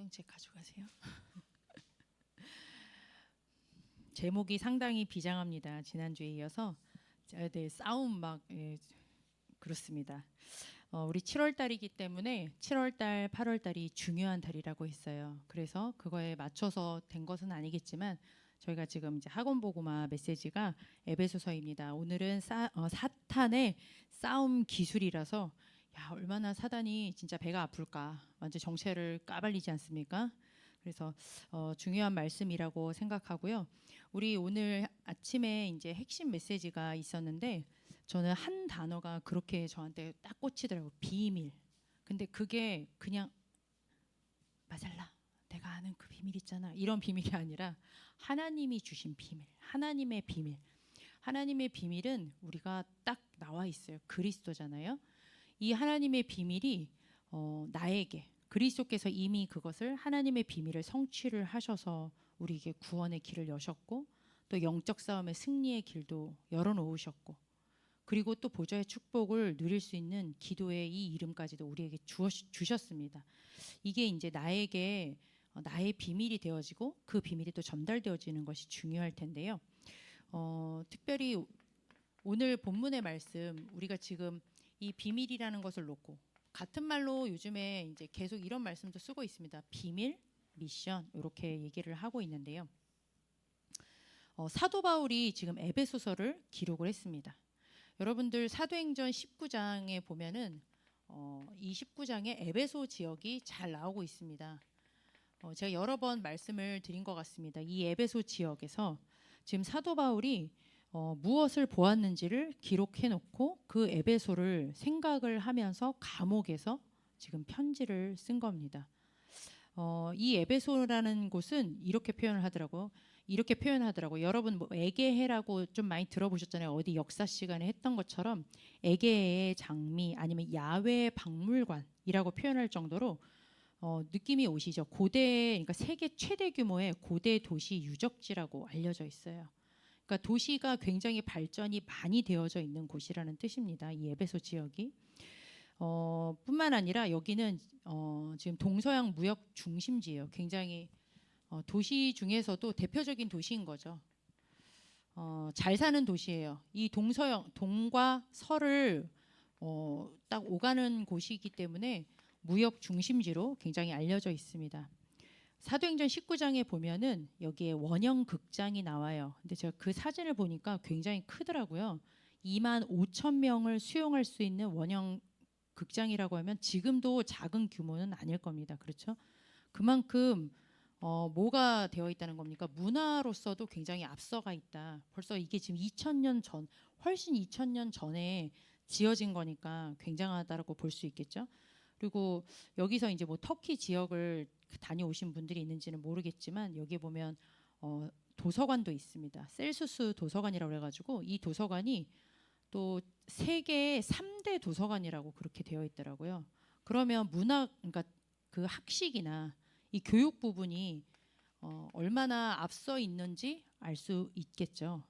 성경책 가져가세요. 제목이 상당히 비장합니다. 지난주에 이어서 네, 싸움 막 그렇습니다. 우리 7월 달이기 때문에 7월 달, 8월 달이 중요한 달이라고 했어요. 그래서 그거에 맞춰서 된 것은 아니겠지만 저희가 지금 이제 학원 보고마 메시지가 에베소서입니다. 오늘은 사탄의 싸움 기술이라서 야, 얼마나 사단이 진짜 배가 아플까. 완전 정체를 까발리지 않습니까? 그래서 중요한 말씀이라고 생각하고요. 우리 오늘 아침에 이제 핵심 메시지가 있었는데 저는 한 단어가 그렇게 저한테 딱 꽂히더라고요. 비밀. 근데 그게 그냥 마잘라 내가 아는 그 비밀 있잖아. 이런 비밀이 아니라 하나님이 주신 비밀. 하나님의 비밀. 하나님의 비밀은 우리가 딱 나와 있어요. 그리스도잖아요. 이 하나님의 비밀이 나에게 그리스도께서 이미 그것을 하나님의 비밀을 성취를 하셔서 우리에게 구원의 길을 여셨고 또 영적 싸움의 승리의 길도 열어놓으셨고 그리고 또 보좌의 축복을 누릴 수 있는 기도의 이 이름까지도 우리에게 주셨습니다. 이게 이제 나에게 나의 비밀이 되어지고 그 비밀이 또 전달되어지는 것이 중요할 텐데요. 특별히 오늘 본문의 말씀 우리가 지금 이 비밀이라는 것을 놓고 같은 말로 요즘에 이제 계속 이런 말씀도 쓰고 있습니다. 비밀, 미션 이렇게 얘기를 하고 있는데요. 사도 바울이 지금 에베소서를 기록을 했습니다. 여러분들 사도행전 19장에 보면은 이 19장에 에베소 지역이 잘 나오고 있습니다. 제가 여러 번 말씀을 드린 것 같습니다. 이 에베소 지역에서 지금 사도 바울이 무엇을 보았는지를 기록해 놓고 그 에베소를 생각을 하면서 감옥에서 지금 편지를 쓴 겁니다. 이 에베소라는 곳은 이렇게 표현을 하더라고요. 이렇게 표현하더라고요. 여러분 뭐 에게해라고 좀 많이 들어보셨잖아요. 어디 역사 시간에 했던 것처럼 에게해의 장미 아니면 야외 박물관이라고 표현할 정도로 느낌이 오시죠. 고대 그러니까 세계 최대 규모의 고대 도시 유적지라고 알려져 있어요. 그러니까 도시가 굉장히 발전이 많이 되어져 있는 곳이라는 뜻입니다. 이 에베소 지역이. 뿐만 아니라 여기는 지금 동서양 무역 중심지예요. 굉장히 도시 중에서도 대표적인 도시인 거죠. 잘 사는 도시예요. 이 동서양 동과 서를 딱 오가는 곳이기 때문에 무역 중심지로 굉장히 알려져 있습니다. 사도행전 19장에 보면은 여기에 원형 극장이 나와요. 근데 제가 그 사진을 보니까 굉장히 크더라고요. 2만 5천 명을 수용할 수 있는 원형 극장이라고 하면 지금도 작은 규모는 아닐 겁니다. 그렇죠? 그만큼 뭐가 되어 있다는 겁니까? 문화로서도 굉장히 앞서가 있다. 벌써 이게 지금 2000년 전, 훨씬 2000년 전에 지어진 거니까 굉장하다라고 볼 수 있겠죠. 그리고 여기서 이제 뭐 터키 지역을 다녀오신 분들이 있는지는 모르겠지만 여기 보면 도서관도 있습니다. 셀수스 도서관이라고 해가지고 이 도서관이 또 세계 3대 도서관이라고 그렇게 되어 있더라고요. 그러면 문학 그러니까 그 학식이나 이 교육 부분이 얼마나 앞서 있는지 알 수 있겠죠.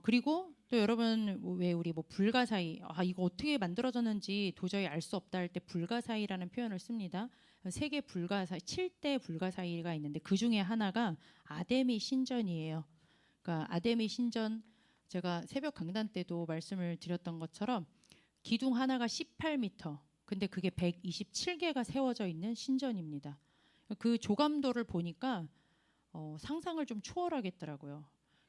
그리고 또 여러분 왜 우리 뭐 불가사의 이거 어떻게 만들어졌는지 도저히 알 수 없다 할 때 불가사의라는 표현을 씁니다. 세계 불가사의 7대 불가사의가 있는데 그 중에 하나가 아데미 신전이에요. 그러니까 아데미 신전 제가 새벽 강단 때도 말씀을 드렸던 것처럼 기둥 하나가 18m. 근데 그게 127개가 세워져 있는 신전입니다. 그 조감도를 보니까 상상을 좀 초월하겠더라고요.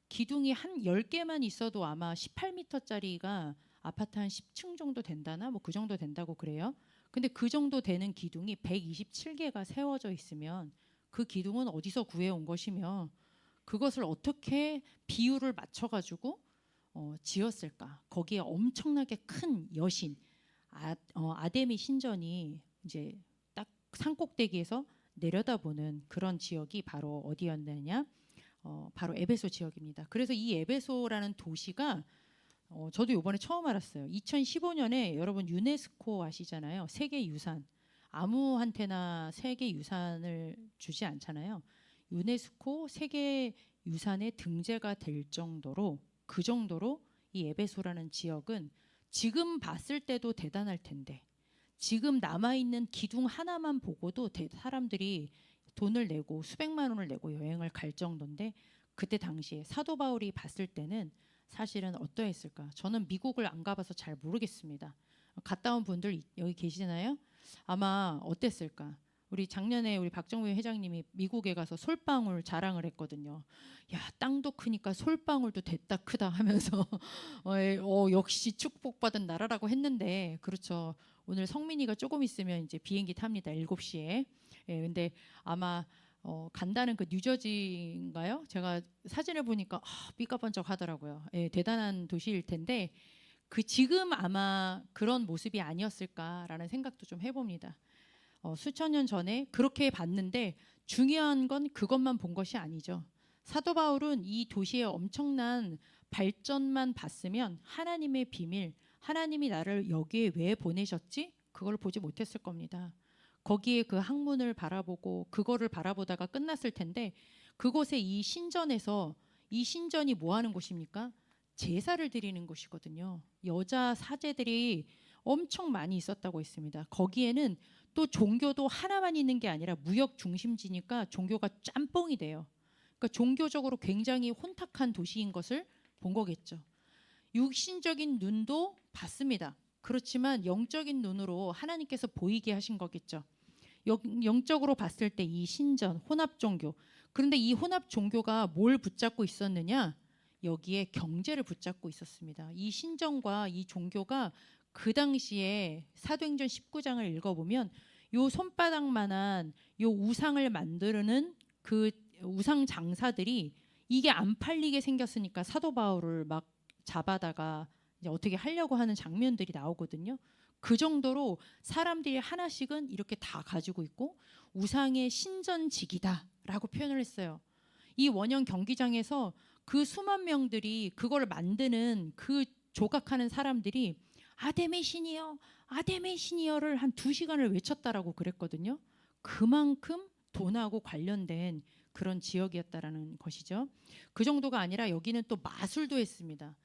기둥이 한 10개만 있어도 아마 18m짜리가 아파트 한 10층 정도 된다나 뭐 그 정도 된다고 그래요. 근데 그 정도 되는 기둥이 127개가 세워져 있으면 그 기둥은 어디서 구해온 것이며 그것을 어떻게 비율을 맞춰가지고 지었을까? 거기에 엄청나게 큰 여신 아데미 신전이 이제 딱 산꼭대기에서 내려다보는 그런 지역이 바로 어디였느냐? 바로 에베소 지역입니다. 그래서 이 에베소라는 도시가 저도 이번에 처음 알았어요. 2015년에 여러분 유네스코 아시잖아요. 세계유산. 아무한테나 세계유산을 주지 않잖아요. 유네스코 세계유산에 등재가 될 정도로 그 정도로 이 에베소라는 지역은 지금 봤을 때도 대단할 텐데 지금 남아있는 기둥 하나만 보고도 사람들이 돈을 내고 수백만 원을 내고 여행을 갈 정도인데, 그때 당시에 사도 바울이 봤을 때는 사실은 어떠했을까? 저는 미국을 안 가봐서 잘 모르겠습니다. 갔다 온 분들 여기 계시나요? 아마 어땠을까? 우리 작년에 우리 박정민 회장님이 미국에 가서 솔방울 자랑을 했거든요. 야, 땅도 크니까 솔방울도 됐다 크다 하면서 역시 축복받은 나라라고 했는데, 그렇죠. 오늘 성민이가 조금 있으면 이제 비행기 탑니다. 7시에. 예, 근데 아마 간다는 그 뉴저지인가요? 제가 사진을 보니까 삐까번쩍하더라고요. 예, 대단한 도시일 텐데 그 지금 아마 그런 모습이 아니었을까라는 생각도 좀 해봅니다. 수천 년 전에 그렇게 봤는데 중요한 건 그것만 본 것이 아니죠. 사도 바울은 이 도시의 엄청난 발전만 봤으면 하나님의 비밀, 하나님이 나를 여기에 왜 보내셨지? 그걸 보지 못했을 겁니다. 거기에 그 학문을 바라보고 그거를 바라보다가 끝났을 텐데, 그곳에 이 신전에서, 이 신전이 뭐 하는 곳입니까? 제사를 드리는 곳이거든요. 여자 사제들이 엄청 많이 있었다고 했습니다. 거기에는 또 종교도 하나만 있는 게 아니라 무역 중심지니까 종교가 짬뽕이 돼요. 그러니까 종교적으로 굉장히 혼탁한 도시인 것을 본 거겠죠. 육신적인 눈도 봤습니다. 그렇지만 영적인 눈으로 하나님께서 보이게 하신 거겠죠. 영적으로 봤을 때 이 신전, 혼합 종교. 그런데 이 혼합 종교가 뭘 붙잡고 있었느냐? 여기에 경제를 붙잡고 있었습니다. 이 신전과 이 종교가 그 당시에 사도행전 19장을 읽어보면 요 손바닥만한 요 우상을 만드는 그 우상 장사들이 이게 안 팔리게 생겼으니까 사도 바울을 막 잡아다가 이제 어떻게 하려고 하는 장면들이 나오거든요. 그 정도로 사람들이 하나씩은 이렇게 다 가지고 있고 우상의 신전직이다라고 표현을 했어요. 이 원형 경기장에서 그 수만 명들이 그걸 만드는 그 조각하는 사람들이 아데메 신이여, 아데메 신이여를 한 2시간을 외쳤다라고 그랬거든요. 그만큼 돈하고 관련된 그런 지역이었다라는 것이죠. 그 정도가 아니라 여기는 또 마술도 했습니다.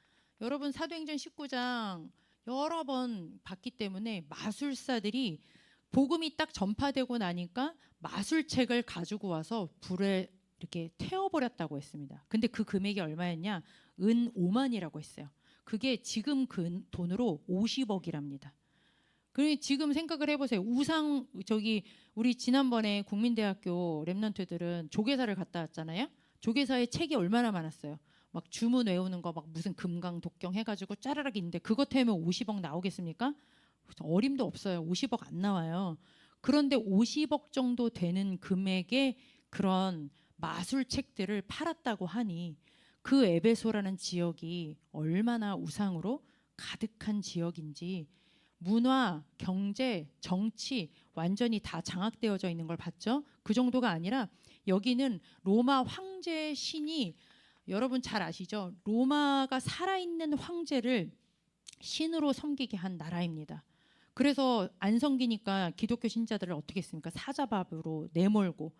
여러분 사도행전 19장 여러 번 봤기 때문에 마술사들이 복음이 딱 전파되고 나니까 마술책을 가지고 와서 불에 이렇게 태워버렸다고 했습니다. 근데 그 금액이 얼마였냐? 은 5만이라고 했어요. 그게 지금 그 돈으로 50억이랍니다. 그러니 지금 생각을 해보세요. 우상 저기 우리 지난번에 국민대학교 랩런트들은 조계사를 갔다 왔잖아요. 조계사에 책이 얼마나 많았어요. 막 주문 외우는 거 막 무슨 금강 독경 해가지고 짜라락 있는데 그것 때문에 50억 나오겠습니까? 어림도 없어요. 50억 안 나와요. 그런데 50억 정도 되는 금액의 그런 마술책들을 팔았다고 하니 그 에베소라는 지역이 얼마나 우상으로 가득한 지역인지, 문화, 경제, 정치 완전히 다 장악되어져 있는 걸 봤죠. 그 정도가 아니라 여기는 로마 황제 신이, 여러분 잘 아시죠? 로마가 살아있는 황제를 신으로 섬기게 한 나라입니다. 그래서 안 섬기니까 기독교 신자들을 어떻게 했습니까? 사자밥으로 내몰고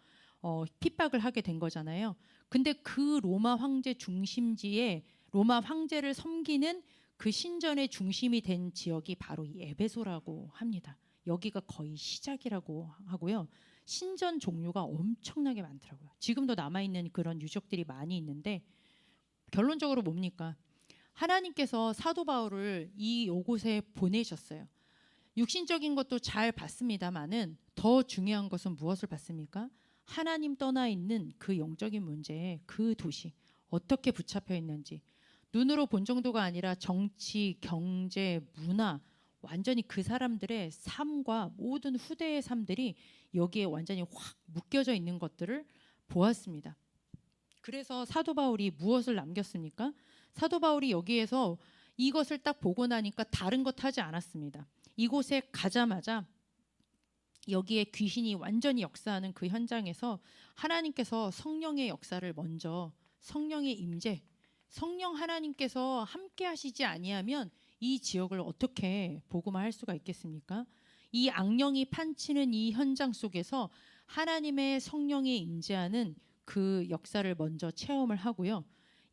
핍박을 하게 된 거잖아요. 근데 그 로마 황제 중심지에 로마 황제를 섬기는 그 신전의 중심이 된 지역이 바로 이 에베소라고 합니다. 여기가 거의 시작이라고 하고요. 신전 종류가 엄청나게 많더라고요. 지금도 남아있는 그런 유적들이 많이 있는데, 결론적으로 뭡니까? 하나님께서 사도 바울을 이 요곳에 보내셨어요. 육신적인 것도 잘 봤습니다마는 더 중요한 것은 무엇을 봤습니까? 하나님 떠나 있는 그 영적인 문제에 그 도시 어떻게 붙잡혀 있는지, 눈으로 본 정도가 아니라 정치, 경제, 문화, 완전히 그 사람들의 삶과 모든 후대의 삶들이 여기에 완전히 확 묶여져 있는 것들을 보았습니다. 그래서 사도 바울이 무엇을 남겼습니까? 사도 바울이 여기에서 이것을 딱 보고 나니까 다른 것 하지 않았습니다. 이곳에 가자마자 여기에 귀신이 완전히 역사하는 그 현장에서 하나님께서 성령의 역사를 먼저, 성령의 임재, 성령 하나님께서 함께 하시지 아니하면 이 지역을 어떻게 복음화할 수가 있겠습니까? 이 악령이 판치는 이 현장 속에서 하나님의 성령이 임재하는 그 역사를 먼저 체험을 하고요.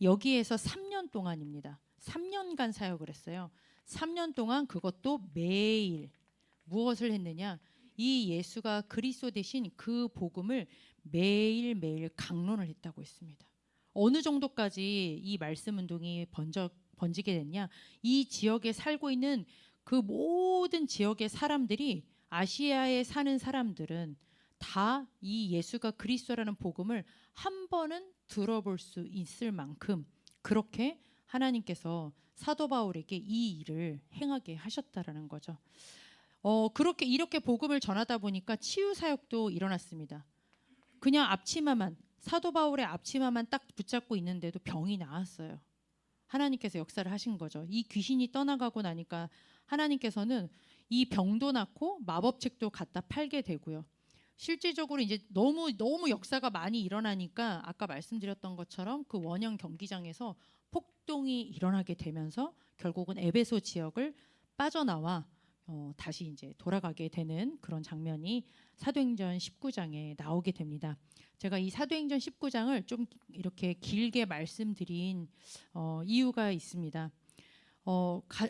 여기에서 3년 동안입니다. 3년간 사역을 했어요. 3년 동안 그것도 매일 무엇을 했느냐? 이 예수가 그리스도 되신 그 복음을 매일매일 강론을 했다고 했습니다. 어느 정도까지 이 말씀 운동이 번지게 됐냐? 이 지역에 살고 있는 그 모든 지역의 사람들이, 아시아에 사는 사람들은 다 이 예수가 그리스도라는 복음을 한 번은 들어볼 수 있을 만큼 그렇게 하나님께서 사도 바울에게 이 일을 행하게 하셨다라는 거죠. 그렇게 이렇게 복음을 전하다 보니까 치유 사역도 일어났습니다. 그냥 앞치마만, 사도 바울의 앞치마만 딱 붙잡고 있는데도 병이 나았어요. 하나님께서 역사를 하신 거죠. 이 귀신이 떠나가고 나니까 하나님께서는 이 병도 낫고 마법책도 갖다 팔게 되고요. 실질적으로 이제 너무 역사가 많이 일어나니까 아까 말씀드렸던 것처럼 그 원형 경기장에서 폭동이 일어나게 되면서 결국은 에베소 지역을 빠져나와 다시 이제 돌아가게 되는 그런 장면이 사도행전 19장에 나오게 됩니다. 제가 이 사도행전 19장을 좀 이렇게 길게 말씀드린 이유가 있습니다.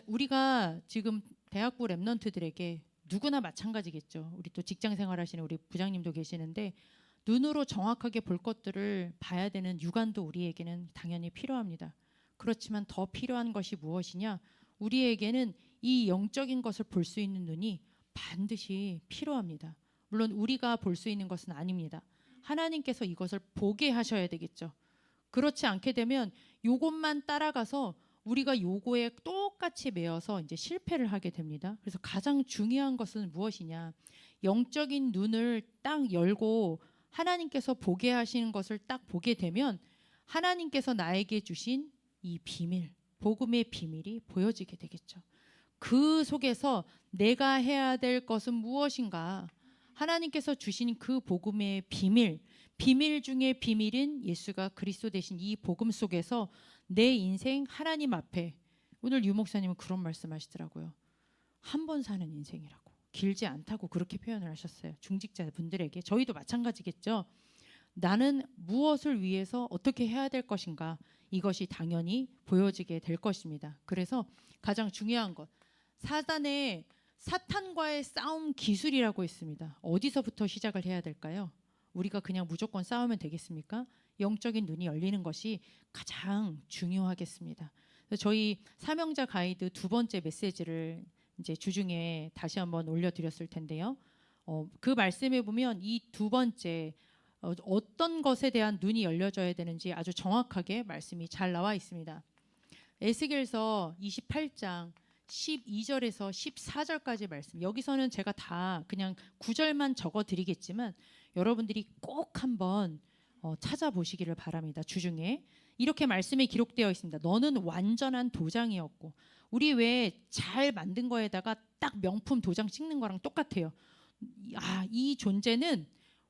우리가 지금 대학부 랩런트들에게 누구나 마찬가지겠죠. 우리 또 직장 생활하시는 우리 부장님도 계시는데 눈으로 정확하게 볼 것들을 봐야 되는 육안도 우리에게는 당연히 필요합니다. 그렇지만 더 필요한 것이 무엇이냐? 우리에게는 이 영적인 것을 볼 수 있는 눈이 반드시 필요합니다. 물론 우리가 볼 수 있는 것은 아닙니다. 하나님께서 이것을 보게 하셔야 되겠죠. 그렇지 않게 되면 요것만 따라가서 우리가 요거에 똑같이 매여서 이제 실패를 하게 됩니다. 그래서 가장 중요한 것은 무엇이냐? 영적인 눈을 딱 열고 하나님께서 보게 하시는 것을 딱 보게 되면 하나님께서 나에게 주신 이 비밀, 복음의 비밀이 보여지게 되겠죠. 그 속에서 내가 해야 될 것은 무엇인가? 하나님께서 주신 그 복음의 비밀 중에 비밀인 예수가 그리스도 되신 이 복음 속에서 내 인생 하나님 앞에, 오늘 유 목사님은 그런 말씀하시더라고요. 한 번 사는 인생이라고, 길지 않다고 그렇게 표현을 하셨어요. 중직자분들에게. 저희도 마찬가지겠죠. 나는 무엇을 위해서 어떻게 해야 될 것인가, 이것이 당연히 보여지게 될 것입니다. 그래서 가장 중요한 것, 사탄과의 싸움 기술이라고 있습니다. 어디서부터 시작을 해야 될까요? 우리가 그냥 무조건 싸우면 되겠습니까? 영적인 눈이 열리는 것이 가장 중요하겠습니다. 저희 사명자 가이드 2번째 메시지를 이제 주중에 다시 한번 올려드렸을 텐데요. 그 말씀에 보면 이 2번째 어떤 것에 대한 눈이 열려져야 되는지 아주 정확하게 말씀이 잘 나와 있습니다. 에스겔서 28장 12절에서 14절까지 말씀. 여기서는 제가 다 그냥 9절만 적어 드리겠지만 여러분들이 꼭 한번 찾아보시기를 바랍니다. 주중에 이렇게 말씀이 기록되어 있습니다. 너는 완전한 도장이었고, 우리 왜 잘 만든 거에다가 딱 명품 도장 찍는 거랑 똑같아요. 이 존재는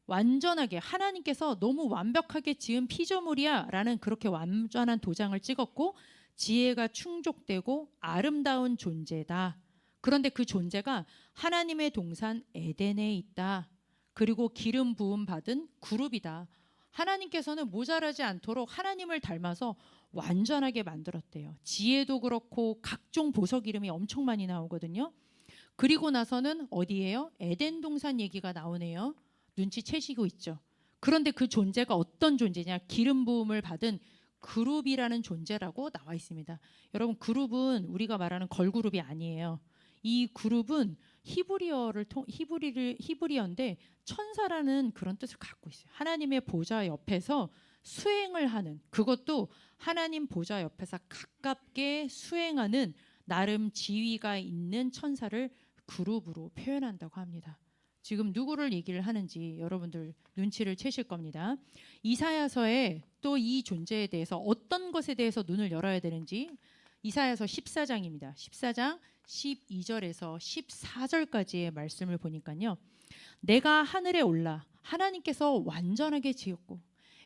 완전하게 하나님께서 너무 완벽하게 지은 피조물이야 라는 그렇게 완전한 도장을 찍었고, 지혜가 충족되고 아름다운 존재다. 그런데 그 존재가 하나님의 동산 에덴에 있다. 그리고 기름 부음 받은 그룹이다. 하나님께서는 모자라지 않도록 하나님을 닮아서 완전하게 만들었대요. 지혜도 그렇고 각종 보석 이름이 엄청 많이 나오거든요. 그리고 나서는 어디예요? 에덴 동산 얘기가 나오네요. 눈치채시고 있죠. 그런데 그 존재가 어떤 존재냐? 기름 부음을 받은 그룹이라는 존재라고 나와 있습니다. 여러분, 그룹은 우리가 말하는 걸그룹이 아니에요. 이 그룹은 히브리어인데 천사라는 그런 뜻을 갖고 있어요. 하나님의 보좌 옆에서 수행을 하는, 그것도 하나님 보좌 옆에서 가깝게 수행하는 나름 지위가 있는 천사를 그룹으로 표현한다고 합니다. 지금 누구를 얘기를 하는지 여러분들 눈치를 채실 겁니다. 이사야서에 또 이 존재에 대해서 어떤 것에 대해서 눈을 열어야 되는지 이사야서 14장입니다. 14장 12절에서 14절까지의 말씀을 보니까요. 내가 하늘에 올라 하나님께서 완전하게 지었고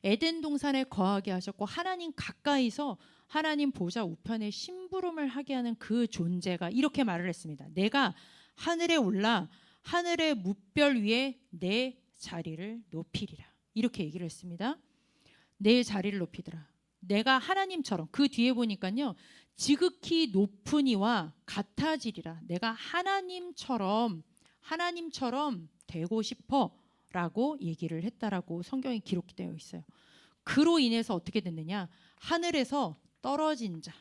에덴 동산에 거하게 하셨고 하나님 가까이서 하나님 보좌 우편에 심부름을 하게 하는 그 존재가 이렇게 말을 했습니다. 내가 하늘에 올라 하늘의 뭇별 위에 내 자리를 높이리라. 이렇게 얘기를 했습니다. 내 자리를 높이더라. 내가 하나님처럼, 그 뒤에 보니까요. 지극히 높은 이와 같아지리라. 내가 하나님처럼 하나님처럼 되고 싶어라고 얘기를 했다라고 성경에 기록되어 있어요. 그로 인해서 어떻게 됐느냐? 하늘에서 떨어진 자.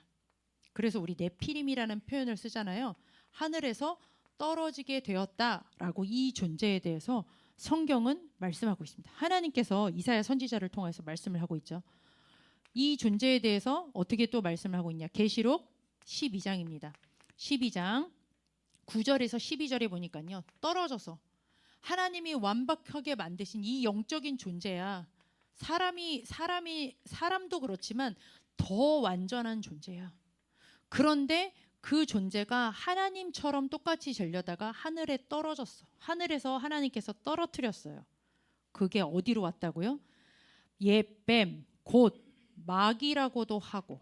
그래서 우리 네피림이라는 표현을 쓰잖아요. 하늘에서 떨어지게 되었다라고 이 존재에 대해서 성경은 말씀하고 있습니다. 하나님께서 이사야 선지자를 통해서 말씀을 하고 있죠. 이 존재에 대해서 어떻게 또 말씀을 하고 있냐? 계시록 12장입니다. 12장 9절에서 12절에 보니까요. 떨어져서 하나님이 완벽하게 만드신 이 영적인 존재야. 사람도 그렇지만 더 완전한 존재야. 그런데 그 존재가 하나님처럼 똑같이 되려다가 하늘에 떨어졌어. 하늘에서 하나님께서 떨어뜨렸어요. 그게 어디로 왔다고요? 옛뱀, 곧 마귀라고도 하고,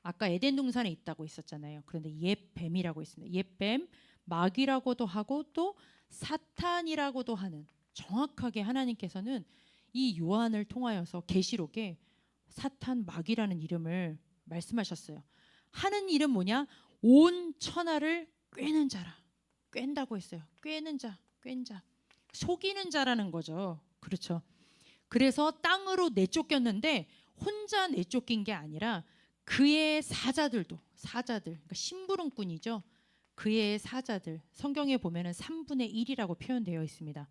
아까 에덴 동산에 있다고 있었잖아요. 그런데 옛뱀이라고 있습니다. 옛뱀, 마귀라고도 하고 또 사탄이라고도 하는, 정확하게 하나님께서는 이 요한을 통하여서 계시록에 사탄, 마귀라는 이름을 말씀하셨어요. 하는 일은 뭐냐? 온 천하를 꿰는 자라. 꿰다고 했어요. 꿰는 자, 꿰는 자. 속이는 자라는 거죠. 그렇죠. 그래서 땅으로 내쫓겼는데 혼자 내쫓긴 게 아니라 그의 사자들도, 그러니까 심부름꾼이죠. 그의 사자들, 성경에 보면은 3분의 1이라고 표현되어 있습니다.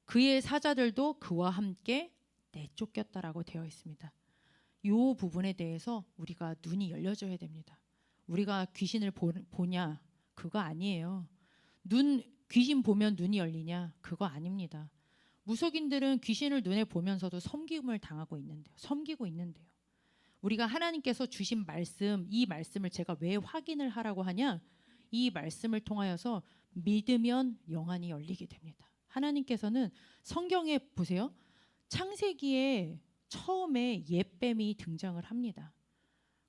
그의 사자들도 그와 함께 내쫓겼다라고 되어 있습니다. 이 부분에 대해서 우리가 눈이 열려져야 됩니다. 우리가 귀신을 보냐? 그거 아니에요. 귀신 보면 눈이 열리냐? 그거 아닙니다. 무속인들은 귀신을 눈에 보면서도 섬김을 당하고 있는데요. 섬기고 있는데요. 우리가 하나님께서 주신 말씀, 이 말씀을 제가 왜 확인을 하라고 하냐? 이 말씀을 통하여서 믿으면 영안이 열리게 됩니다. 하나님께서는 성경에 보세요. 창세기에 처음에 옛뱀이 등장을 합니다.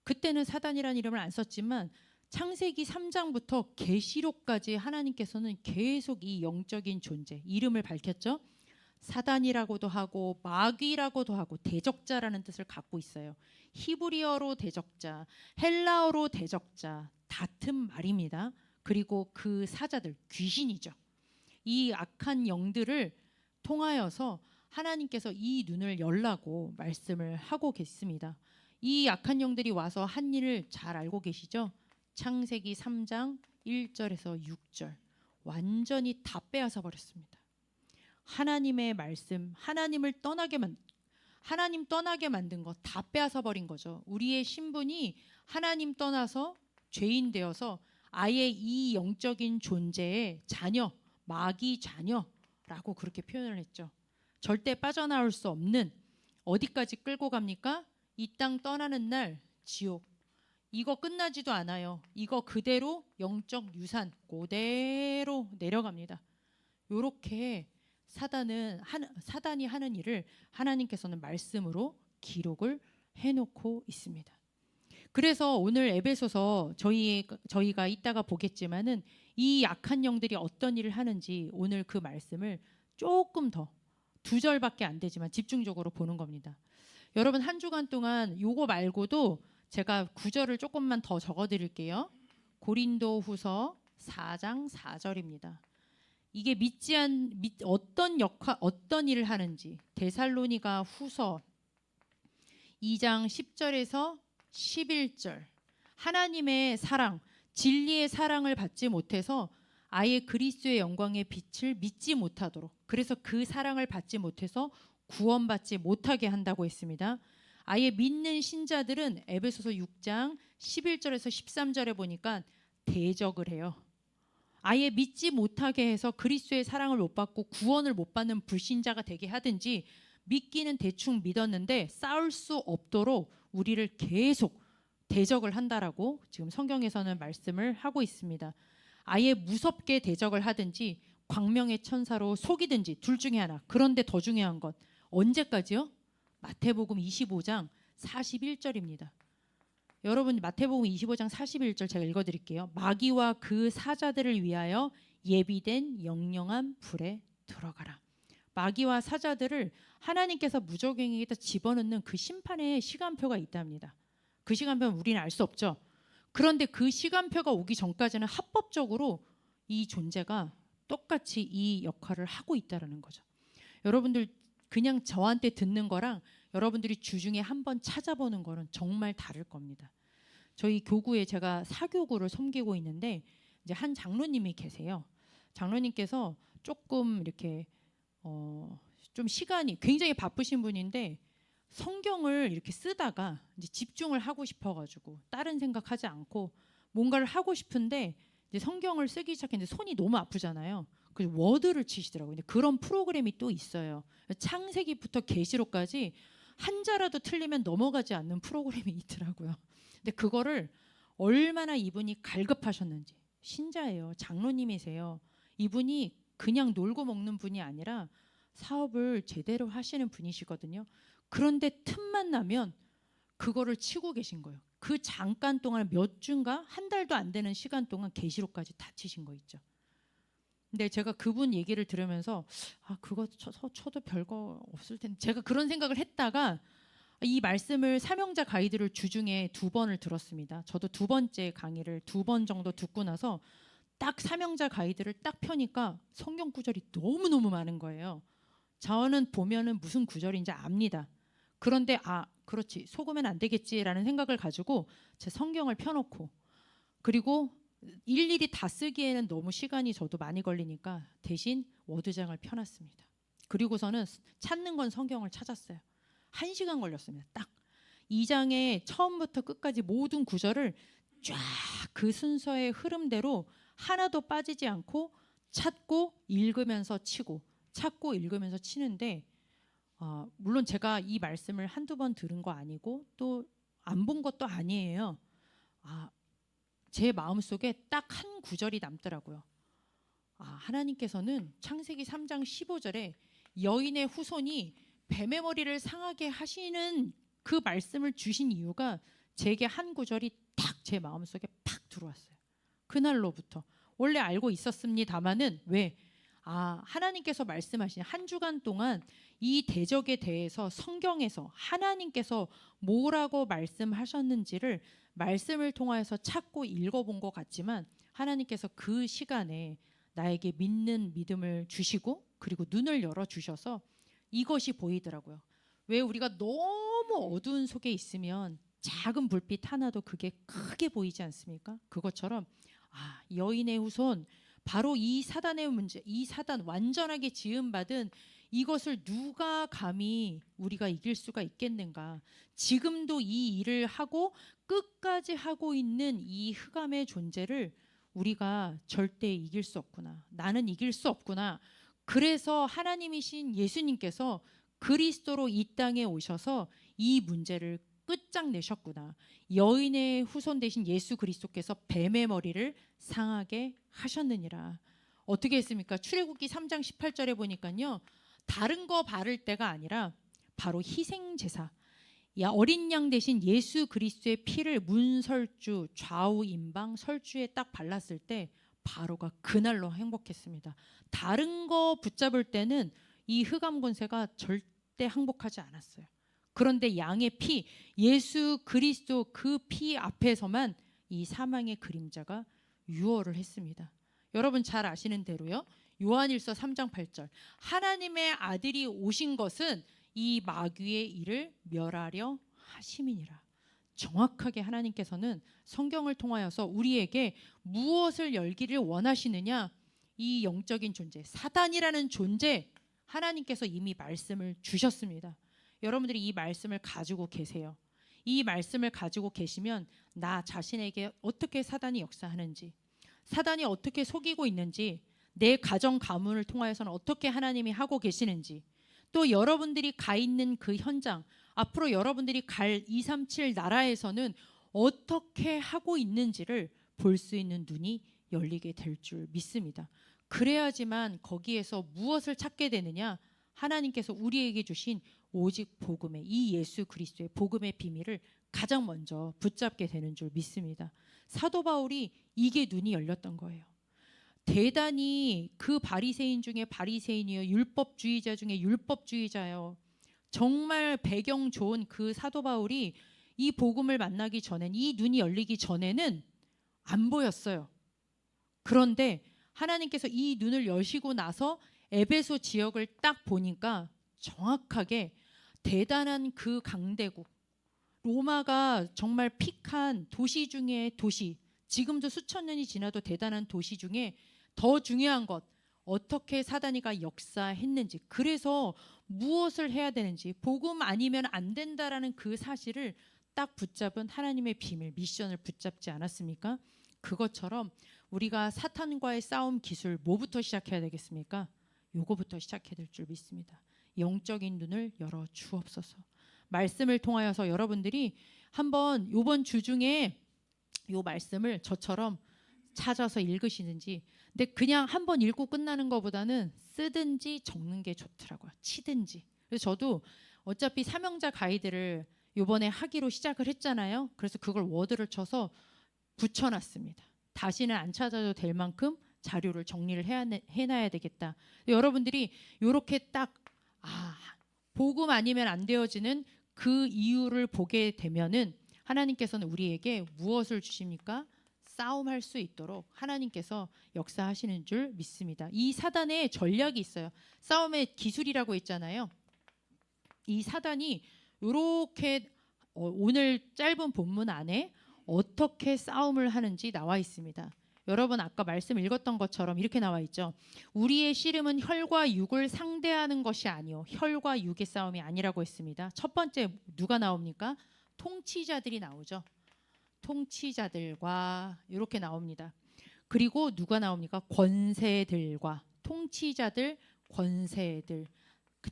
그때는 사단이라는 이름을 안 썼지만 창세기 3장부터 계시록까지 하나님께서는 계속 이 영적인 존재, 이름을 밝혔죠. 사단이라고도 하고 마귀라고도 하고 대적자라는 뜻을 갖고 있어요. 히브리어로 대적자, 헬라어로 대적자, 같은 말입니다. 그리고 그 사자들, 귀신이죠. 이 악한 영들을 통하여서 하나님께서 이 눈을 열라고 말씀을 하고 계십니다. 이 악한 영들이 와서 한 일을 잘 알고 계시죠? 창세기 3장 1절에서 6절 완전히 다 빼앗아 버렸습니다. 하나님의 말씀, 하나님 떠나게 만든 거 다 빼앗아 버린 거죠. 우리의 신분이 하나님 떠나서 죄인 되어서 아예 이 영적인 존재의 자녀, 마귀 자녀라고 그렇게 표현을 했죠. 절대 빠져나올 수 없는, 어디까지 끌고 갑니까? 이 땅 떠나는 날 지옥. 이거 끝나지도 않아요. 이거 그대로 영적 유산 그대로 내려갑니다. 요렇게 사단이 하는 일을 하나님께서는 말씀으로 기록을 해놓고 있습니다. 그래서 오늘 에베소서 저희가 이따가 보겠지만은 이 악한 영들이 어떤 일을 하는지 오늘 그 말씀을 조금 더 2절밖에 안 되지만 집중적으로 보는 겁니다. 여러분 한 주간 동안 요거 말고도 제가 9절을 조금만 더 적어드릴게요. 고린도후서 4장 4절입니다. 이게 어떤 일을 하는지 데살로니가 후서 2장 10절에서 11절 하나님의 사랑, 진리의 사랑을 받지 못해서 아예 그리스도의 영광의 빛을 믿지 못하도록, 그래서 그 사랑을 받지 못해서 구원받지 못하게 한다고 했습니다. 아예 믿는 신자들은 에베소서 6장 11절에서 13절에 보니까 대적을 해요. 아예 믿지 못하게 해서 그리스도의 사랑을 못 받고 구원을 못 받는 불신자가 되게 하든지, 믿기는 대충 믿었는데 싸울 수 없도록 우리를 계속 대적을 한다라고 지금 성경에서는 말씀을 하고 있습니다. 아예 무섭게 대적을 하든지 광명의 천사로 속이든지 둘 중에 하나. 그런데 더 중요한 건 언제까지요? 마태복음 25장 41절입니다. 여러분 마태복음 25장 41절 제가 읽어드릴게요. 마귀와 그 사자들을 위하여 예비된 영영한 불에 들어가라. 마귀와 사자들을 하나님께서 무적행에다 집어넣는 그 심판의 시간표가 있답니다. 그 시간표는 우리는 알 수 없죠. 그런데 그 시간표가 오기 전까지는 합법적으로 이 존재가 똑같이 이 역할을 하고 있다라는 거죠. 여러분들 그냥 저한테 듣는 거랑 여러분들이 주중에 한번 찾아보는 거는 정말 다를 겁니다. 저희 교구에 제가 사교구를 섬기고 있는데 이제 한 장로님이 계세요. 장로님께서 조금 이렇게 좀 시간이 굉장히 바쁘신 분인데 성경을 이렇게 쓰다가 이제 집중을 하고 싶어가지고 다른 생각하지 않고 뭔가를 하고 싶은데 이제 성경을 쓰기 시작했는데 손이 너무 아프잖아요. 그래서 워드를 치시더라고요. 근데 그런 프로그램이 또 있어요. 창세기부터 계시록까지 한자라도 틀리면 넘어가지 않는 프로그램이 있더라고요. 근데 그거를 얼마나 이분이 갈급하셨는지. 신자예요. 장로님이세요. 이분이 그냥 놀고 먹는 분이 아니라 사업을 제대로 하시는 분이시거든요. 그런데 틈만 나면 그거를 치고 계신 거예요. 그 잠깐 동안 몇 주인가 한 달도 안 되는 시간 동안 계시록까지 다 치신 거 있죠. 근데 제가 그분 얘기를 들으면서 그거 쳐도 별거 없을 텐데 제가 그런 생각을 했다가 이 말씀을 사명자 가이드를 주중에 2번을 들었습니다. 저도 2번째 강의를 2번 정도 듣고 나서 딱 사명자 가이드를 딱 펴니까 성경 구절이 너무너무 많은 거예요. 저는 보면은 무슨 구절인지 압니다. 그런데 그렇지 속으면 안 되겠지라는 생각을 가지고 제 성경을 펴놓고 그리고 일일이 다 쓰기에는 너무 시간이 저도 많이 걸리니까 대신 워드장을 펴놨습니다. 그리고서는 찾는 건 성경을 찾았어요. 1시간 걸렸습니다. 딱 2장의 처음부터 끝까지 모든 구절을 쫙 그 순서의 흐름대로 하나도 빠지지 않고 찾고 읽으면서 치고 찾고 읽으면서 치는데 물론 제가 이 말씀을 한두 번 들은 거 아니고 또 안 본 것도 아니에요. 제 마음속에 딱 한 구절이 남더라고요. 하나님께서는 창세기 3장 15절에 여인의 후손이 뱀의 머리를 상하게 하시는 그 말씀을 주신 이유가 제게 한 구절이 딱 제 마음속에 팍 들어왔어요. 그날로부터 원래 알고 있었습니다마는 왜? 하나님께서 말씀하신 한 주간 동안 이 대적에 대해서 성경에서 하나님께서 뭐라고 말씀하셨는지를 말씀을 통하여서 찾고 읽어본 것 같지만 하나님께서 그 시간에 나에게 믿는 믿음을 주시고 그리고 눈을 열어주셔서 이것이 보이더라고요. 왜 우리가 너무 어두운 속에 있으면 작은 불빛 하나도 그게 크게 보이지 않습니까? 그것처럼 여인의 후손 바로 이 사단의 문제, 이 사단 완전하게 지음받은 이것을 누가 감히 우리가 이길 수가 있겠는가? 지금도 이 일을 하고 끝까지 하고 있는 이 흑암의 존재를 우리가 절대 이길 수 없구나. 나는 이길 수 없구나. 그래서 하나님이신 예수님께서 그리스도로 이 땅에 오셔서 이 문제를 끝장내셨구나. 여인의 후손 되신 예수 그리스도께서 뱀의 머리를 상하게 하셨느니라. 어떻게 했습니까? 출애굽기 3장 18절에 보니까요. 다른 거 바를 때가 아니라 바로 희생제사 어린 양 대신 예수 그리스도의 피를 문설주 좌우 임방 설주에 딱 발랐을 때 바로가 그날로 행복했습니다. 다른 거 붙잡을 때는 이 흑암 권세가 절대 항복하지 않았어요. 그런데 양의 피 예수 그리스도 그 피 앞에서만 이 사망의 그림자가 유월을 했습니다. 여러분 잘 아시는 대로요. 요한일서 3장 8절 하나님의 아들이 오신 것은 이 마귀의 일을 멸하려 하심이니라. 정확하게 하나님께서는 성경을 통하여서 우리에게 무엇을 열기를 원하시느냐 이 영적인 존재 사단이라는 존재 하나님께서 이미 말씀을 주셨습니다. 여러분들이 이 말씀을 가지고 계세요. 이 말씀을 가지고 계시면 나 자신에게 어떻게 사단이 역사하는지 사단이 어떻게 속이고 있는지 내 가정 가문을 통하여서는 어떻게 하나님이 하고 계시는지 또 여러분들이 가 있는 그 현장 앞으로 여러분들이 갈 237 나라에서는 어떻게 하고 있는지를 볼 수 있는 눈이 열리게 될 줄 믿습니다. 그래야지만 거기에서 무엇을 찾게 되느냐 하나님께서 우리에게 주신 오직 복음의 이 예수 그리스도의 복음의 비밀을 가장 먼저 붙잡게 되는 줄 믿습니다. 사도 바울이 이게 눈이 열렸던 거예요. 대단히 그 바리새인 중에 바리새인이요 율법주의자 중에 율법주의자요 정말 배경 좋은 그 사도 바울이 이 복음을 만나기 전엔 이 눈이 열리기 전에는 안 보였어요. 그런데 하나님께서 이 눈을 여시고 나서 에베소 지역을 딱 보니까 정확하게 대단한 그 강대국, 로마가 정말 픽한 도시 중에 도시, 지금도 수천 년이 지나도 대단한 도시 중에 더 중요한 것, 어떻게 사단이가 역사했는지, 그래서 무엇을 해야 되는지, 복음 아니면 안 된다라는 그 사실을 딱 붙잡은 하나님의 비밀, 미션을 붙잡지 않았습니까? 그것처럼 우리가 사탄과의 싸움 기술 뭐부터 시작해야 되겠습니까? 요거부터 시작해야 될 줄 믿습니다. 영적인 눈을 열어 주옵소서. 말씀을 통하여서 여러분들이 한번 요번 주 중에 요 말씀을 저처럼 찾아서 읽으시는지, 근데 그냥 한번 읽고 끝나는 것보다는 쓰든지 적는 게 좋더라고요. 치든지. 그래서 저도 어차피 사명자 가이드를 요번에 하기로 시작을 했잖아요. 그래서 그걸 워드를 쳐서 붙여놨습니다. 다시는 안 찾아도 될 만큼 자료를 정리를 해놔야 되겠다. 여러분들이 이렇게 딱 복음 아니면 안 되어지는 그 이유를 보게 되면은 하나님께서는 우리에게 무엇을 주십니까? 싸움할 수 있도록 하나님께서 역사하시는 줄 믿습니다. 이 사단의 전략이 있어요. 싸움의 기술이라고 했잖아요. 이 사단이 이렇게 오늘 짧은 본문 안에 어떻게 싸움을 하는지 나와 있습니다. 여러분 아까 말씀 읽었던 것처럼 이렇게 나와 있죠. 우리의 씨름은 혈과 육을 상대하는 것이 아니요 혈과 육의 싸움이 아니라고 했습니다. 첫 번째 누가 나옵니까? 통치자들이 나오죠. 통치자들과 이렇게 나옵니다. 그리고 누가 나옵니까? 권세들과. 통치자들, 권세들.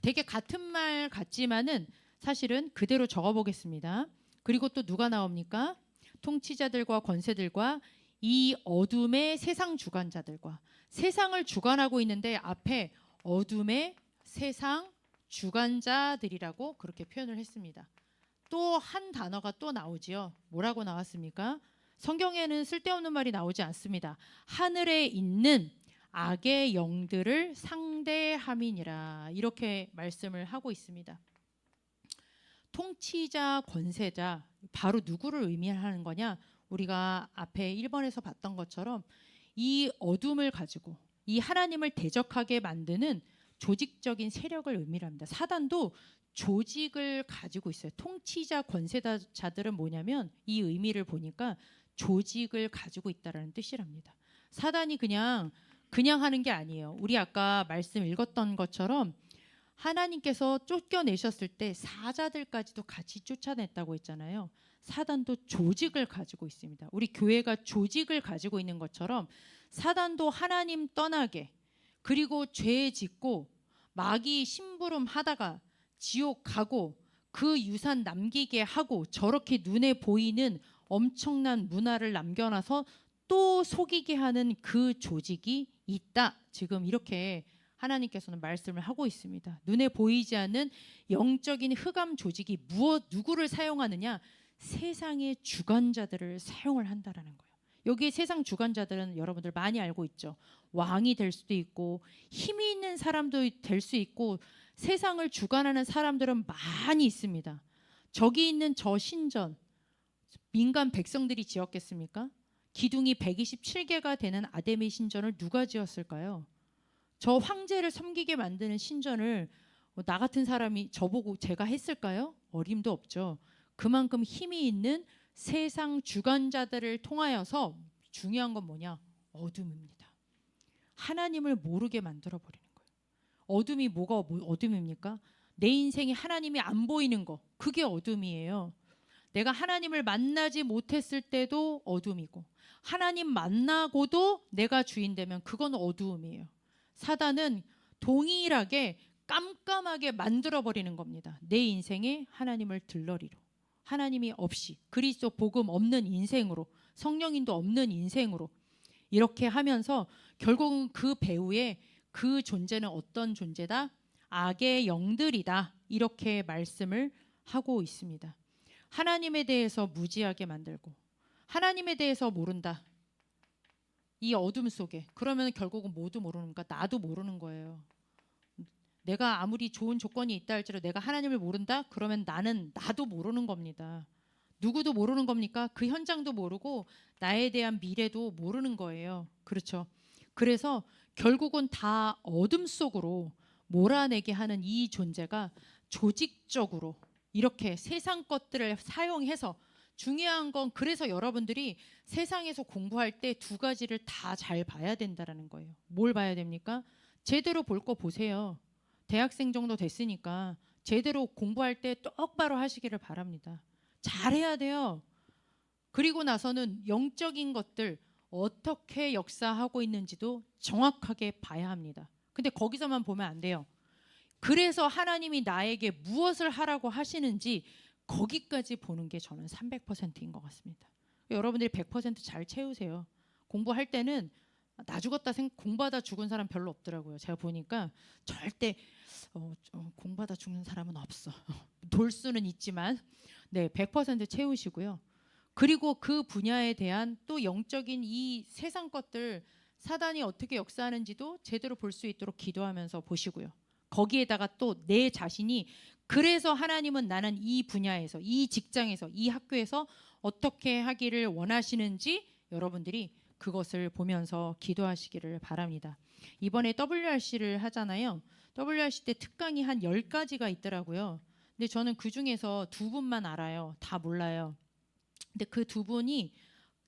되게 같은 말 같지만은 사실은 그대로 적어보겠습니다. 그리고 또 누가 나옵니까? 통치자들과 권세들과 이 어둠의 세상 주관자들과. 세상을 주관하고 있는데 앞에 어둠의 세상 주관자들이라고 그렇게 표현을 했습니다. 또 한 단어가 또 나오지요. 뭐라고 나왔습니까? 성경에는 쓸데없는 말이 나오지 않습니다. 하늘에 있는 악의 영들을 상대함이니라, 이렇게 말씀을 하고 있습니다. 통치자, 권세자, 바로 누구를 의미하는 거냐? 우리가 앞에 1번에서 봤던 것처럼 이 어둠을 가지고 이 하나님을 대적하게 만드는 조직적인 세력을 의미를 합니다. 사단도 조직을 가지고 있어요. 통치자, 권세자들은 뭐냐면 이 의미를 보니까 조직을 가지고 있다라는 뜻이랍니다. 사단이 그냥 하는 게 아니에요. 우리 아까 말씀 읽었던 것처럼 하나님께서 쫓겨내셨을 때 사자들까지도 같이 쫓아냈다고 했잖아요. 사단도 조직을 가지고 있습니다. 우리 교회가 조직을 가지고 있는 것처럼 사단도 하나님 떠나게, 그리고 죄 짓고 마귀 심부름 하다가 지옥 가고 그 유산 남기게 하고 저렇게 눈에 보이는 엄청난 문화를 남겨놔서 또 속이게 하는 그 조직이 있다. 지금 이렇게 하나님께서는 말씀을 하고 있습니다. 눈에 보이지 않는 영적인 흑암 조직이 누구를 사용하느냐? 세상의 주관자들을 사용을 한다라는 거예요. 여기 세상 주관자들은 여러분들 많이 알고 있죠. 왕이 될 수도 있고 힘이 있는 사람도 될 수 있고 세상을 주관하는 사람들은 많이 있습니다. 저기 있는 저 신전, 민간 백성들이 지었겠습니까? 기둥이 127개가 되는 아데미 신전을 누가 지었을까요? 저 황제를 섬기게 만드는 신전을 나 같은 사람이 저보고 제가 했을까요? 어림도 없죠. 그만큼 힘이 있는 세상 주관자들을 통하여서 중요한 건 뭐냐? 어둠입니다. 하나님을 모르게 만들어버리는 거예요. 어둠이 뭐가 어둠입니까? 내 인생에 하나님이 안 보이는 거, 그게 어둠이에요. 내가 하나님을 만나지 못했을 때도 어둠이고 하나님 만나고도 내가 주인 되면 그건 어두움이에요. 사단은 동일하게 깜깜하게 만들어버리는 겁니다. 내 인생에 하나님을 들러리로, 하나님이 없이 그리스도 복음 없는 인생으로, 성령인도 없는 인생으로 이렇게 하면서 결국은 그 배후에 그 존재는 어떤 존재다? 악의 영들이다. 이렇게 말씀을 하고 있습니다. 하나님에 대해서 무지하게 만들고 하나님에 대해서 모른다. 이 어둠 속에. 그러면 결국은 모두 모르는가? 나도 모르는 거예요. 내가 아무리 좋은 조건이 있다 할지라도 내가 하나님을 모른다? 그러면 나도 모르는 겁니다. 누구도 모르는 겁니까? 그 현장도 모르고 나에 대한 미래도 모르는 거예요. 그렇죠? 그래서 결국은 다 어둠 속으로 몰아내게 하는 이 존재가 조직적으로 이렇게 세상 것들을 사용해서, 중요한 건 그래서 여러분들이 세상에서 공부할 때 두 가지를 다 잘 봐야 된다라는 거예요. 뭘 봐야 됩니까? 제대로 볼 거 보세요. 대학생 정도 됐으니까 제대로 공부할 때 똑바로 하시기를 바랍니다. 잘해야 돼요. 그리고 나서는 영적인 것들 어떻게 역사하고 있는지도 정확하게 봐야 합니다. 근데 거기서만 보면 안 돼요. 그래서 하나님이 나에게 무엇을 하라고 하시는지 거기까지 보는 게 저는 300%인 것 같습니다. 여러분들이 100%잘 채우세요. 공부할 때는 나 죽었다 공부하다 죽은 사람 별로 없더라고요. 제가 보니까 절대 공부하다 죽는 사람은 없어. 돌 수는 있지만 네, 100% 채우시고요. 그리고 그 분야에 대한 또 영적인 이 세상 것들, 사단이 어떻게 역사하는지도 제대로 볼 수 있도록 기도하면서 보시고요. 거기에다가 또 내 자신이, 그래서 하나님은 나는 이 분야에서, 이 직장에서, 이 학교에서 어떻게 하기를 원하시는지 여러분들이 그것을 보면서 기도하시기를 바랍니다. 이번에 WRC를 하잖아요. WRC 때 특강이 한 10가지가 있더라고요. 근데 저는 그중에서 두 분만 알아요. 다 몰라요. 근데 그 두 분이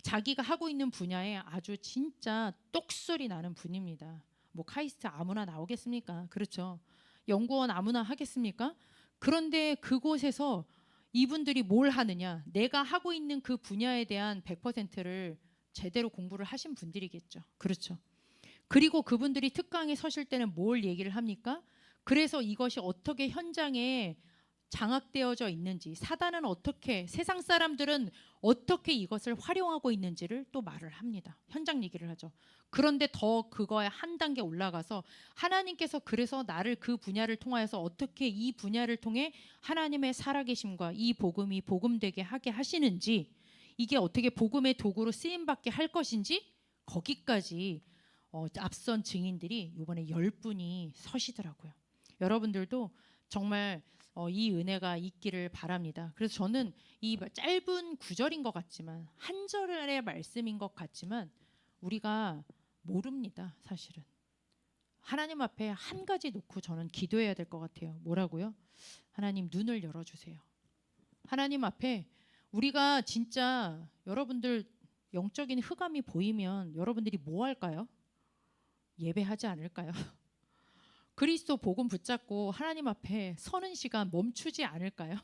자기가 하고 있는 분야에 아주 진짜 똑소리 나는 분입니다. 뭐 카이스트 아무나 나오겠습니까? 그렇죠. 연구원 아무나 하겠습니까? 그런데 그곳에서 이분들이 뭘 하느냐? 내가 하고 있는 그 분야에 대한 100%를 제대로 공부를 하신 분들이겠죠. 그렇죠. 그리고 그분들이 특강에 서실 때는 뭘 얘기를 합니까? 그래서 이것이 어떻게 현장에 장악되어져 있는지, 사단은 어떻게, 세상 사람들은 어떻게 이것을 활용하고 있는지를 또 말을 합니다. 현장 얘기를 하죠. 그런데 더 그거에 한 단계 올라가서 하나님께서 그래서 나를 그 분야를 통하여서 어떻게 이 분야를 통해 하나님의 살아계심과 이 복음이 복음되게 하게 하시는지, 이게 어떻게 복음의 도구로 쓰임받게 할 것인지, 거기까지 앞선 증인들이 이번에 10분이 서시더라고요. 여러분들도 정말 이 은혜가 있기를 바랍니다. 그래서 저는 이 짧은 구절인 것 같지만, 한 절의 말씀인 것 같지만 우리가 모릅니다. 사실은 하나님 앞에 한 가지 놓고 저는 기도해야 될 것 같아요. 뭐라고요? 하나님, 눈을 열어주세요. 하나님 앞에 우리가 진짜, 여러분들 영적인 흑암이 보이면 여러분들이 뭐 할까요? 예배하지 않을까요? 그리스도 복음 붙잡고 하나님 앞에 서는 시간 멈추지 않을까요?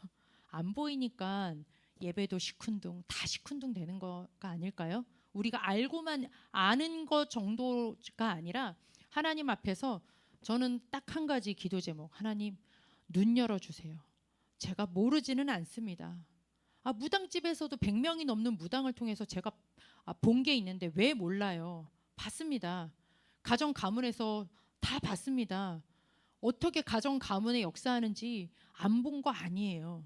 안 보이니까 예배도 시큰둥, 다 시큰둥 되는 거가 아닐까요? 우리가 알고만 아는 것 정도가 아니라 하나님 앞에서 저는 딱 한 가지 기도 제목, 하나님 눈 열어주세요. 제가 모르지는 않습니다. 무당집에서도 100명이 넘는 무당을 통해서 제가 본 게 있는데 왜 몰라요? 봤습니다. 가정 가문에서 다 봤습니다. 어떻게 가정 가문에 역사하는지 안 본 거 아니에요.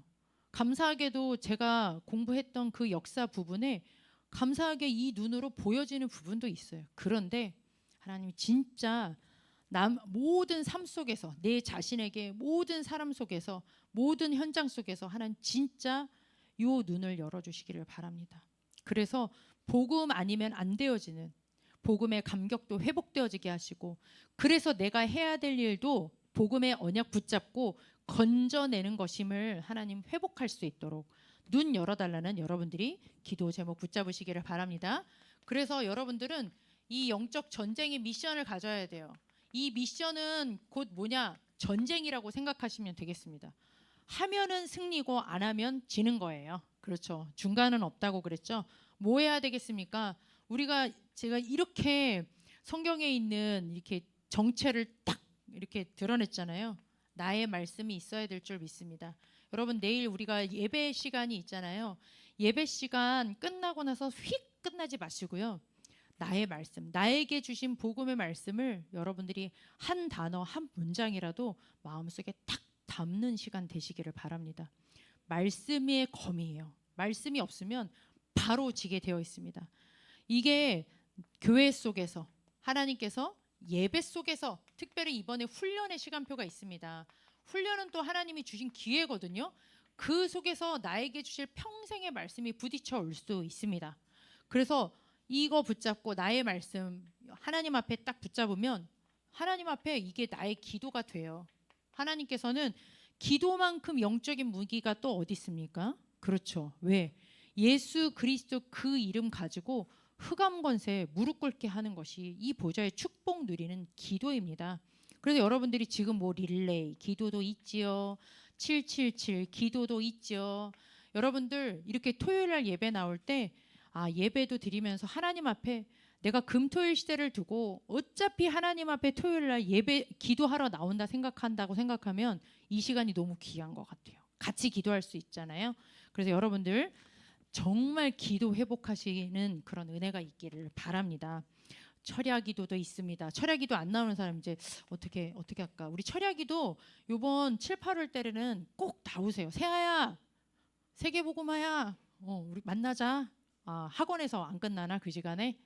감사하게도 제가 공부했던 그 역사 부분에 감사하게 이 눈으로 보여지는 부분도 있어요. 그런데 하나님 진짜 모든 삶 속에서, 내 자신에게 모든 사람 속에서, 모든 현장 속에서 하나님 진짜 요 눈을 열어주시기를 바랍니다. 그래서 복음 아니면 안 되어지는 복음의 감격도 회복되어지게 하시고, 그래서 내가 해야 될 일도 복음의 언약 붙잡고 건져내는 것임을 하나님 회복할 수 있도록 눈 열어달라는 여러분들이 기도 제목 붙잡으시기를 바랍니다. 그래서 여러분들은 이 영적 전쟁의 미션을 가져야 돼요. 이 미션은 곧 뭐냐? 전쟁이라고 생각하시면 되겠습니다. 하면은 승리고 안 하면 지는 거예요. 그렇죠. 중간은 없다고 그랬죠. 뭐 해야 되겠습니까? 제가 이렇게 성경에 있는 이렇게 정체를 딱 이렇게 드러냈잖아요. 나의 말씀이 있어야 될 줄 믿습니다. 여러분, 내일 우리가 예배 시간이 있잖아요. 예배 시간 끝나고 나서 휙 끝나지 마시고요. 나의 말씀, 나에게 주신 복음의 말씀을 여러분들이 한 단어, 한 문장이라도 마음속에 탁 담는 시간 되시기를 바랍니다. 말씀의 검이에요. 말씀이 없으면 바로 지게 되어 있습니다. 이게 교회 속에서 하나님께서 예배 속에서 특별히 이번에 훈련의 시간표가 있습니다. 훈련은 또 하나님이 주신 기회거든요. 그 속에서 나에게 주실 평생의 말씀이 부딪혀 올 수 있습니다. 그래서 이거 붙잡고 나의 말씀 하나님 앞에 딱 붙잡으면 하나님 앞에 이게 나의 기도가 돼요. 하나님께서는 기도만큼 영적인 무기가 또 어디 있습니까? 그렇죠. 왜? 예수 그리스도 그 이름 가지고 흑암 권세 무릎 꿇게 하는 것이 이 보좌의 축복 누리는 기도입니다. 그래서 여러분들이 지금 뭐 릴레이 기도도 있지요. 777 기도도 있지요. 여러분들 이렇게 토요일 날 예배 나올 때 예배도 드리면서 하나님 앞에 내가 금토일 시대를 두고 어차피 하나님 앞에 토요일 날 예배 기도하러 나온다 생각하면 이 시간이 너무 귀한 것 같아요. 같이 기도할 수 있잖아요. 그래서 여러분들 정말 기도 회복하시는 그런 은혜가 있기를 바랍니다. 철야 기도도 있습니다. 철야 기도 안 나오는 사람 이제 어떻게 할까? 우리 철야 기도 요번 7, 8월 때는 꼭 나오세요. 세아야, 세계복음화야, 우리 만나자. 학원에서 안 끝나나 그 시간에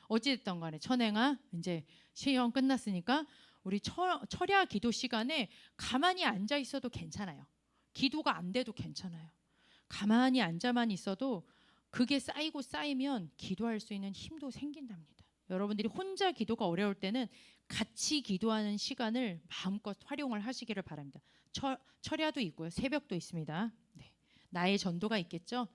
어찌됐든 간에 천행아 이제 시험 끝났으니까 우리 철야 기도 시간에 가만히 앉아 있어도 괜찮아요. 기도가 안 돼도 괜찮아요. 가만히 앉아만 있어도 그게 쌓이고 쌓이면 기도할 수 있는 힘도 생긴답니다. 여러분들이 혼자 기도가 어려울 때는 같이 기도하는 시간을 마음껏 활용을 하시기를 바랍니다. 철야도 있고요. 새벽도 있습니다. 네. 나의 전도가 있겠죠.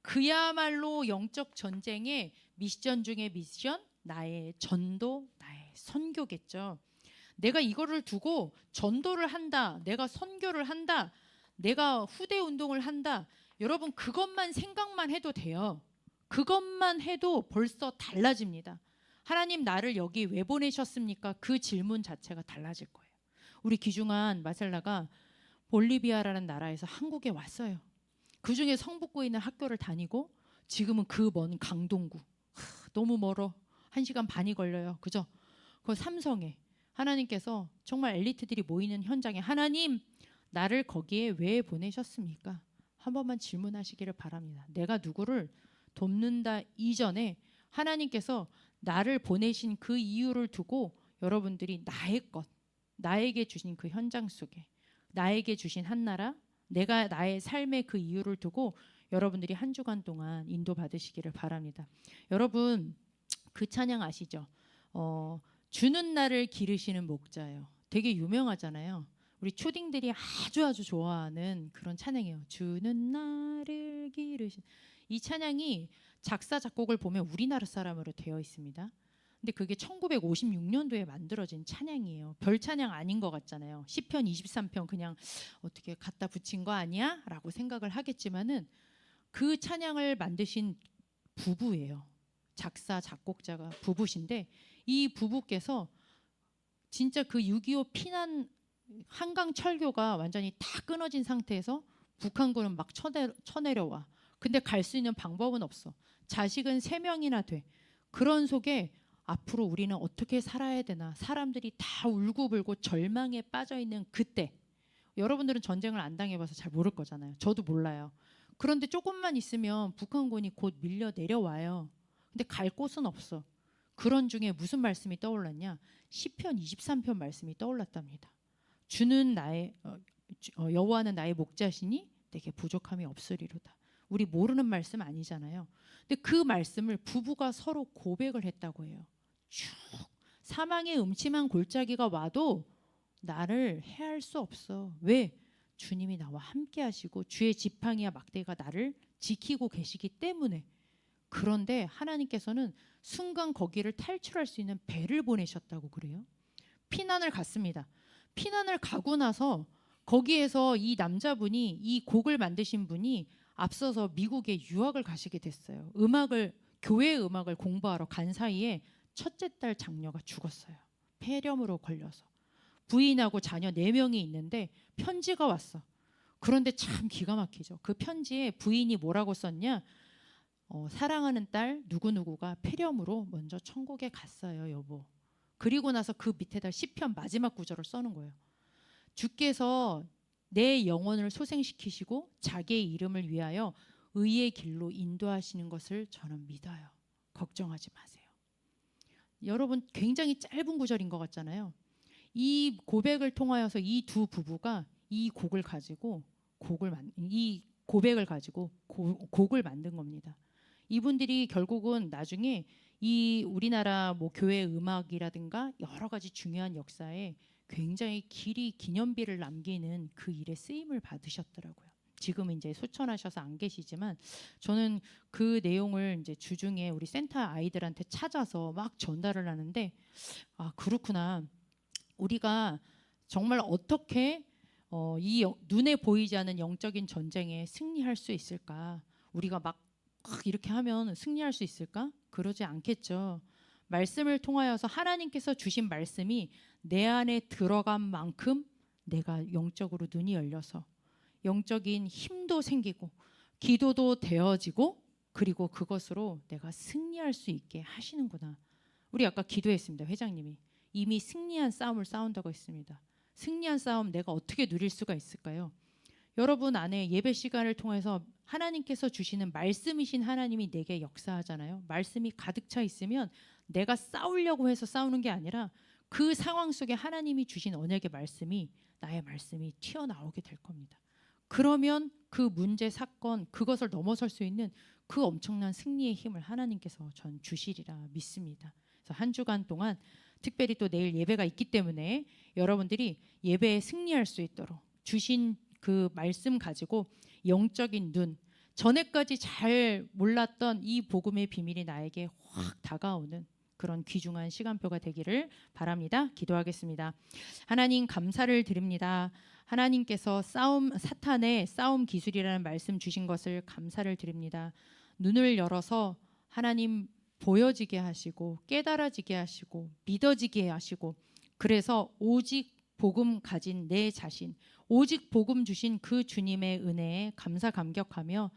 그야말로 영적 전쟁의 미션 중에 미션, 나의 전도, 나의 선교겠죠. 내가 이거를 두고 전도를 한다, 내가 선교를 한다, 내가 후대 운동을 한다. 여러분 그것만 생각만 해도 돼요. 그것만 해도 벌써 달라집니다. 하나님 나를 여기 왜 보내셨습니까? 그 질문 자체가 달라질 거예요. 우리 귀중한 마셀라가 볼리비아라는 나라에서 한국에 왔어요. 그중에 성북구에 있는 학교를 다니고 지금은 그 먼 강동구 너무 멀어 1시간 반이 걸려요. 그죠? 그 삼성에 하나님께서 정말 엘리트들이 모이는 현장에 하나님 나를 거기에 왜 보내셨습니까? 한 번만 질문하시기를 바랍니다. 내가 누구를 돕는다 이전에 하나님께서 나를 보내신 그 이유를 두고 여러분들이 나의 것, 나에게 주신 그 현장 속에 나에게 주신 한 나라, 내가 나의 삶의 그 이유를 두고 여러분들이 한 주간 동안 인도받으시기를 바랍니다. 여러분 그 찬양 아시죠? 주는 나를 기르시는 목자예요. 되게 유명하잖아요. 우리 초딩들이 아주 좋아하는 그런 찬양이에요. 주는 나를 기르신. 이 찬양이 작사 작곡을 보면 우리나라 사람으로 되어 있습니다. 근데 그게 1956년도에 만들어진 찬양이에요. 별 찬양 아닌 것 같잖아요. 시편 23편 그냥 어떻게 갖다 붙인 거 아니야? 라고 생각을 하겠지만은 그 찬양을 만드신 부부예요. 작사 작곡자가 부부신데 이 부부께서 진짜 그 6.25 피난 한강 철교가 완전히 다 끊어진 상태에서 북한군은 막 쳐내려와. 근데 갈 수 있는 방법은 없어. 자식은 3명이나 돼. 그런 속에 앞으로 우리는 어떻게 살아야 되나. 사람들이 다 울고불고 절망에 빠져 있는 그때. 여러분들은 전쟁을 안 당해봐서 잘 모를 거잖아요. 저도 몰라요. 그런데 조금만 있으면 북한군이 곧 밀려 내려와요. 근데 갈 곳은 없어. 그런 중에 무슨 말씀이 떠올랐냐? 시편 23편 말씀이 떠올랐답니다. 주는 나의 여호와는 나의 목자시니 내게 부족함이 없으리로다. 우리 모르는 말씀 아니잖아요. 근데 그 말씀을 부부가 서로 고백을 했다고 해요. 쭉 사망의 음침한 골짜기가 와도 나를 해할 수 없어. 왜? 주님이 나와 함께 하시고 주의 지팡이와 막대가 나를 지키고 계시기 때문에. 그런데 하나님께서는 순간 거기를 탈출할 수 있는 배를 보내셨다고 그래요. 피난을 갔습니다. 피난을 가고 나서 거기에서 이 남자분이 이 곡을 만드신 분이 앞서서 미국에 유학을 가시게 됐어요. 교회 음악을 공부하러 간 사이에 첫째 딸 장녀가 죽었어요. 폐렴으로 걸려서. 부인하고 자녀 4명이 있는데 편지가 왔어. 그런데 참 기가 막히죠. 그 편지에 부인이 뭐라고 썼냐? 사랑하는 딸 누구누구가 폐렴으로 먼저 천국에 갔어요, 여보. 그리고 나서 그 밑에다 시편 마지막 구절을 써는 거예요. 주께서 내 영혼을 소생시키시고 자기의 이름을 위하여 의의 길로 인도하시는 것을 저는 믿어요. 걱정하지 마세요. 여러분 굉장히 짧은 구절인 것 같잖아요. 이 고백을 통하여서 이 두 부부가 이 곡을 가지고 이 고백을 가지고 곡을 만든 겁니다. 이분들이 결국은 나중에 이 우리나라 뭐 교회 음악이라든가 여러 가지 중요한 역사에 굉장히 길이 기념비를 남기는 그 일에 쓰임을 받으셨더라고요. 지금은 이제 소천하셔서 안 계시지만 저는 그 내용을 이제 주중에 우리 센터 아이들한테 찾아서 막 전달을 하는데 아 그렇구나. 우리가 정말 어떻게 이 눈에 보이지 않는 영적인 전쟁에 승리할 수 있을까? 우리가 막 이렇게 하면 승리할 수 있을까? 그러지 않겠죠. 말씀을 통하여서 하나님께서 주신 말씀이 내 안에 들어간 만큼 내가 영적으로 눈이 열려서 영적인 힘도 생기고 기도도 되어지고 그리고 그것으로 내가 승리할 수 있게 하시는구나. 우리 아까 기도했습니다. 회장님이 이미 승리한 싸움을 싸운다고 했습니다. 승리한 싸움 내가 어떻게 누릴 수가 있을까요? 여러분 안에 예배 시간을 통해서 하나님께서 주시는 말씀이신 하나님이 내게 역사하잖아요. 말씀이 가득 차 있으면 내가 싸우려고 해서 싸우는 게 아니라 그 상황 속에 하나님이 주신 언약의 말씀이 나의 말씀이 튀어나오게 될 겁니다. 그러면 그 문제 사건 그것을 넘어설 수 있는 그 엄청난 승리의 힘을 하나님께서 전 주시리라 믿습니다. 그래서 한 주간 동안 특별히 또 내일 예배가 있기 때문에 여러분들이 예배에 승리할 수 있도록 주신 그 말씀 가지고 영적인 눈, 전에까지 잘 몰랐던 이 복음의 비밀이 나에게 확 다가오는 그런 귀중한 시간표가 되기를 바랍니다. 기도하겠습니다. 하나님 감사를 드립니다. 하나님께서 사탄의 싸움 기술이라는 말씀 주신 것을 감사를 드립니다. 눈을 열어서 하나님 보여지게 하시고 깨달아지게 하시고 믿어지게 하시고 그래서 오직 복음 가진 내 자신 오직 복음 주신 그 주님의 은혜에 감사 감격하며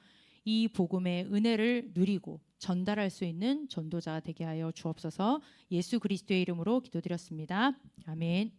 이 복음의 은혜를 누리고 전달할 수 있는 전도자 되게 하여 주옵소서. 예수 그리스도의 이름으로 기도드렸습니다. 아멘.